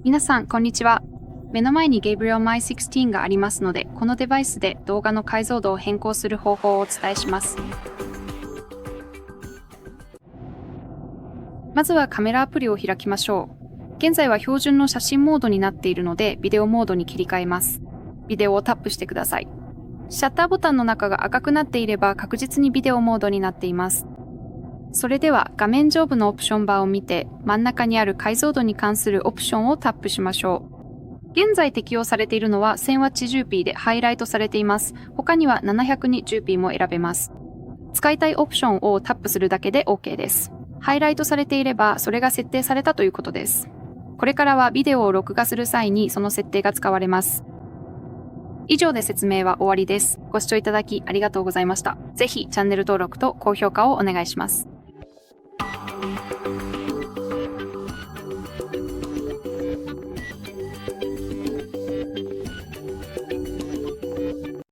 皆さん、こんにちは。目の前に Gabriel My16 がありますので、このデバイスで動画の解像度を変更する方法をお伝えします。まずはカメラアプリを開きましょう。現在は標準の写真モードになっているので、ビデオモードに切り替えます。ビデオをタップしてください。シャッターボタンの中が赤くなっていれば確実にビデオモードになっています。それでは画面上部のオプションバーを見て、真ん中にある解像度に関するオプションをタップしましょう。現在適用されているのは 1000W10p でハイライトされています。他には 720p も選べます。使いたいオプションをタップするだけで OK です。ハイライトされていればそれが設定されたということです。これからはビデオを録画する際にその設定が使われます。以上で説明は終わりです。ご視聴いただきありがとうございました。ぜひチャンネル登録と高評価をお願いします。